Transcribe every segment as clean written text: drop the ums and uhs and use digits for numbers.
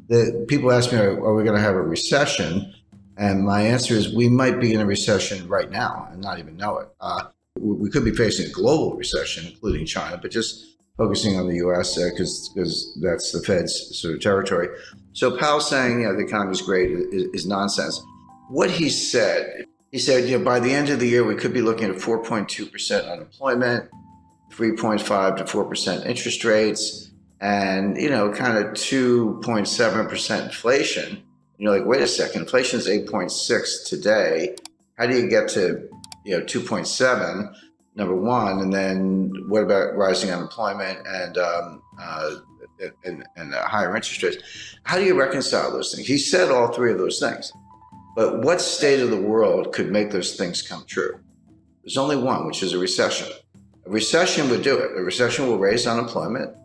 The people ask me, are we going to have a recession? And my answer is we might be in a recession right now and not even know it. We could be facing a global recession, including China, but just focusing on the U.S. Because that's the Fed's sort of territory. So Powell saying, the economy is great is nonsense. What he said, by the end of the year, we could be looking at 4.2% unemployment, 3.5 to 4% interest rates, and, kind of 2.7% inflation. Like, wait a second, inflation is 8.6 today. How do you get to, 2.7, number one? And then what about rising unemployment and higher interest rates? How do you reconcile those things? He said all three of those things. But what state of the world could make those things come true? There's only one, which is a recession. A recession would do it. A recession will raise unemployment.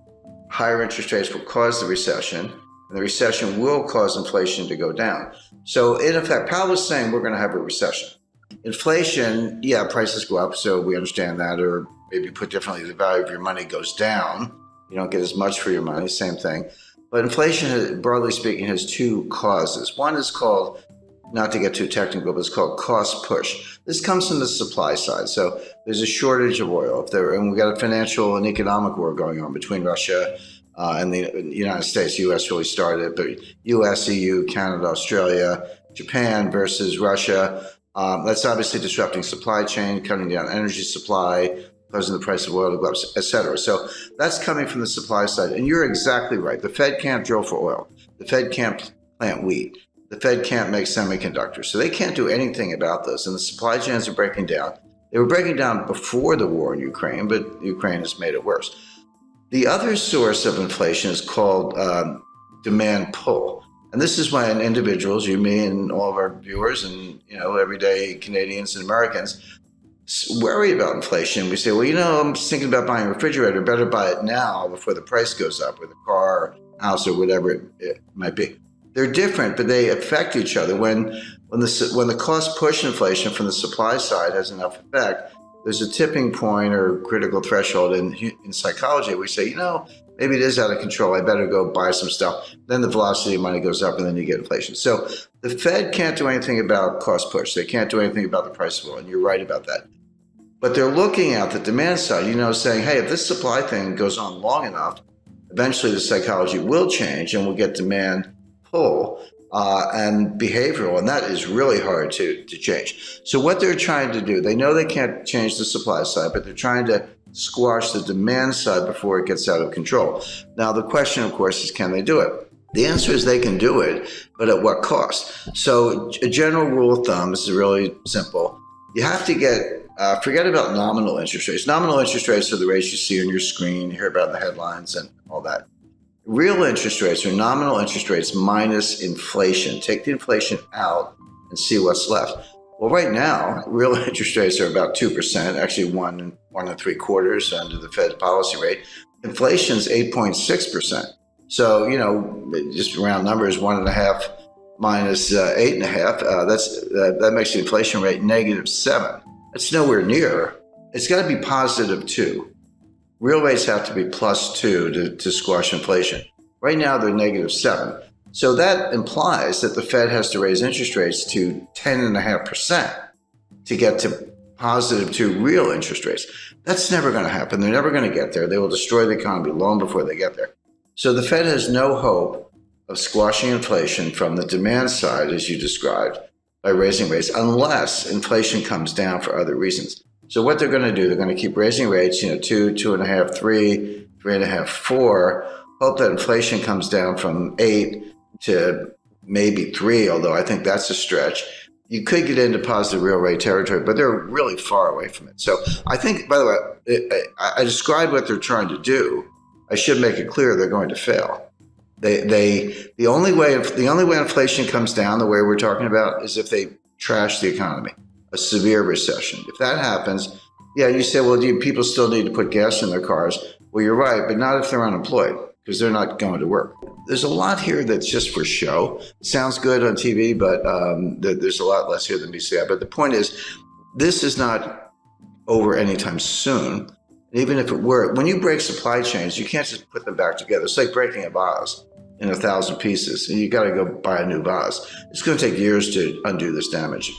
Higher interest rates will cause the recession. And the recession will cause inflation to go down. So in effect, Powell was saying we're going to have a recession. Inflation, prices go up, so we understand that, or maybe put differently, the value of your money goes down. You don't get as much for your money, same thing. But inflation, broadly speaking, has two causes. One is called, not to get too technical, but it's called cost push. This comes from the supply side. So there's a shortage of oil, and we've got a financial and economic war going on between Russia and the United States. The U.S. really started, but U.S., EU, Canada, Australia, Japan versus Russia. That's obviously disrupting supply chain, cutting down energy supply, causing the price of oil to go up, et cetera. So that's coming from the supply side. And you're exactly right. The Fed can't drill for oil. The Fed can't plant wheat. The Fed can't make semiconductors. So they can't do anything about this. And the supply chains are breaking down. They were breaking down before the war in Ukraine, but Ukraine has made it worse. The other source of inflation is called demand pull. And this is when individuals, you, me, and all of our viewers and, everyday Canadians and Americans worry about inflation. We say, well, I'm just thinking about buying a refrigerator. Better buy it now before the price goes up, or the car, house, or whatever it might be. They're different, but they affect each other. When the cost push inflation from the supply side has enough effect, there's a tipping point or critical threshold in psychology. We say, maybe it is out of control. I better go buy some stuff. Then the velocity of money goes up, and then you get inflation. So the Fed can't do anything about cost push. They can't do anything about the price of oil, and you're right about that. But they're looking at the demand side, saying, hey, if this supply thing goes on long enough, eventually the psychology will change, and we'll get demand pull and behavioral, and that is really hard to change. So what they're trying to do, they know they can't change the supply side, but they're trying to squash the demand side before it gets out of control. Now, the question, of course, is can they do it? The answer is they can do it, but at what cost? So a general rule of thumb, this is really simple. You have to forget about nominal interest rates. Nominal interest rates are the rates you see on your screen, you hear about in the headlines and all that. Real interest rates are nominal interest rates minus inflation. Take the inflation out and see what's left. Well, right now, real interest rates are about 2%, actually 1.75% under the Fed's policy rate. Inflation's 8.6%. So, just round numbers, 1.5 minus 8.5, that makes the inflation rate -7. That's nowhere near. It's got to be +2. Real rates have to be +2 to squash inflation. Right now, they're -7. So that implies that the Fed has to raise interest rates to 10.5% to get to +2 real interest rates. That's never going to happen. They're never going to get there. They will destroy the economy long before they get there. So the Fed has no hope of squashing inflation from the demand side, as you described, by raising rates, unless inflation comes down for other reasons. So what they're going to do, they're going to keep raising rates, 2, 2.5, 3, 3.5, 4, hope that inflation comes down from 8 to maybe 3, although I think that's a stretch. You could get into positive real rate territory, but they're really far away from it. So I think, by the way, I described what they're trying to do. I should make it clear they're going to fail. The only way inflation comes down, the way we're talking about, is if they trash the economy, a severe recession. If that happens, you say, well, do people still need to put gas in their cars? Well, you're right, but not if they're unemployed, because they're not going to work. There's a lot here that's just for show. It sounds good on TV, but there's a lot less here than meets the eye. But the point is, this is not over anytime soon. And even if it were, when you break supply chains, you can't just put them back together. It's like breaking a vase. in 1,000 pieces. And you got to go buy a new vase. It's going to take years to undo this damage.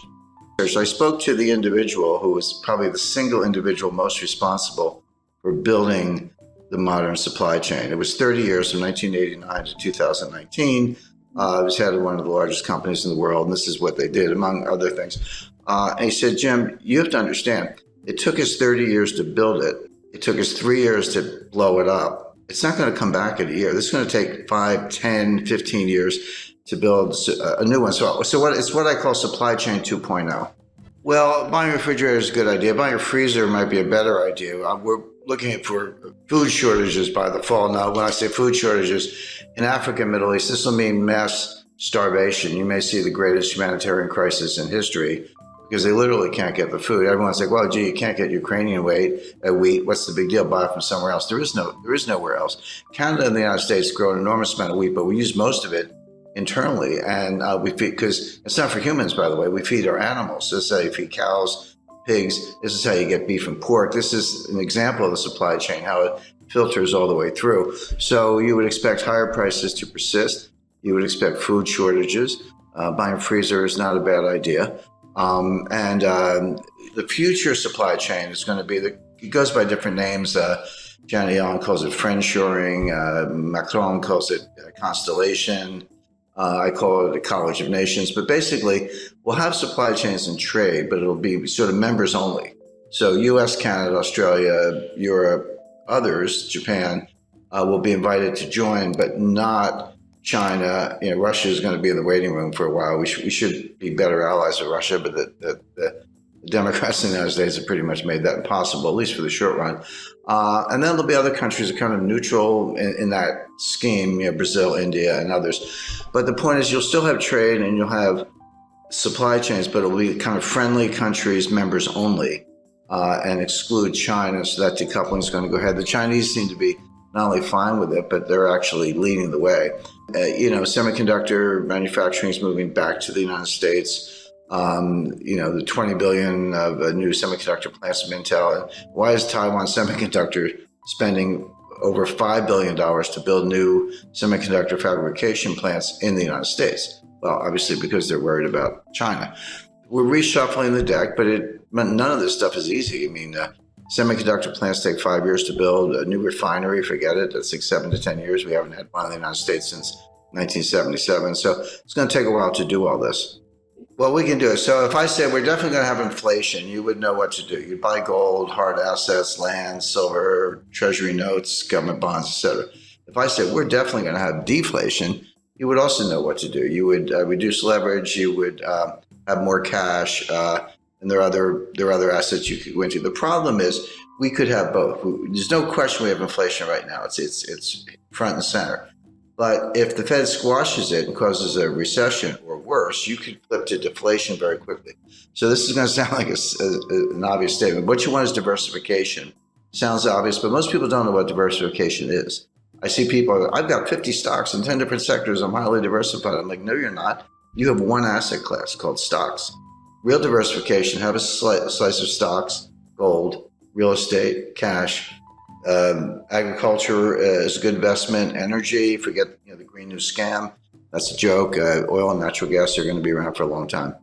So I spoke to the individual who was probably the single individual most responsible for building the modern supply chain. It was 30 years from 1989 to 2019. It was head of one of the largest companies in the world, and this is what they did, among other things. And he said, Jim, you have to understand, it took us 30 years to build it. It took us 3 years to blow it up. It's not going to come back in a year. This is going to take 5, 10, 15 years to build a new one. So it's what I call supply chain 2.0. Well, buying a refrigerator is a good idea. Buying a freezer might be a better idea. We're looking for food shortages by the fall. Now, when I say food shortages, in Africa and Middle East, this will mean mass starvation. You may see the greatest humanitarian crisis in history because they literally can't get the food. Everyone's like, well, gee, you can't get Ukrainian wheat. What's the big deal? Buy it from somewhere else. There is nowhere else. Canada and the United States grow an enormous amount of wheat, but we use most of it internally, and we feed, because it's not for humans, by the way, we feed our animals. This is how you feed cows, pigs. This is how you get beef and pork. This is an example of the supply chain, how it filters all the way through. So you would expect higher prices to persist. You would expect food shortages. Buying a freezer is not a bad idea. The future supply chain is going to be, it goes by different names. Janet Yellen calls it friendshoring. Macron calls it constellation. I call it a college of nations, but basically we'll have supply chains and trade, but it'll be sort of members only. So US, Canada, Australia, Europe, others, Japan, will be invited to join, but not China. Russia is going to be in the waiting room for a while. We should be better allies with Russia, but the Democrats in the United States have pretty much made that impossible, at least for the short run. And then there'll be other countries that are kind of neutral in that scheme, Brazil, India, and others. But the point is, you'll still have trade and you'll have supply chains, but it'll be kind of friendly countries, members only, and exclude China. So that decoupling is going to go ahead. The Chinese seem to be not only fine with it, but they're actually leading the way. Semiconductor manufacturing is moving back to the United States. The 20 billion of new semiconductor plants from Intel. And why is Taiwan Semiconductor spending over $5 billion to build new semiconductor fabrication plants in the United States? Well, obviously because they're worried about China. We're reshuffling the deck, but none of this stuff is easy. Semiconductor plants take 5 years to build. A new refinery, forget it. That's like 7 to 10 years. We haven't had one in the United States since 1977. So it's going to take a while to do all this. Well, we can do it. So if I said we're definitely going to have inflation, you would know what to do. You'd buy gold, hard assets, land, silver, treasury notes, government bonds, etc. If I said we're definitely going to have deflation, you would also know what to do. You would reduce leverage. You would have more cash, and there are other assets you could go into. The problem is we could have both. There's no question we have inflation right now. It's front and center. But if the Fed squashes it and causes a recession or worse, you could flip to deflation very quickly. So this is going to sound like an obvious statement. What you want is diversification. Sounds obvious, but most people don't know what diversification is. I see people, I've got 50 stocks in 10 different sectors. I'm highly diversified. I'm like, no, you're not. You have one asset class called stocks. Real diversification, have a slice of stocks, gold, real estate, cash. Agriculture is a good investment. Energy, forget the Green New Scam. That's a joke. Oil and natural gas are going to be around for a long time.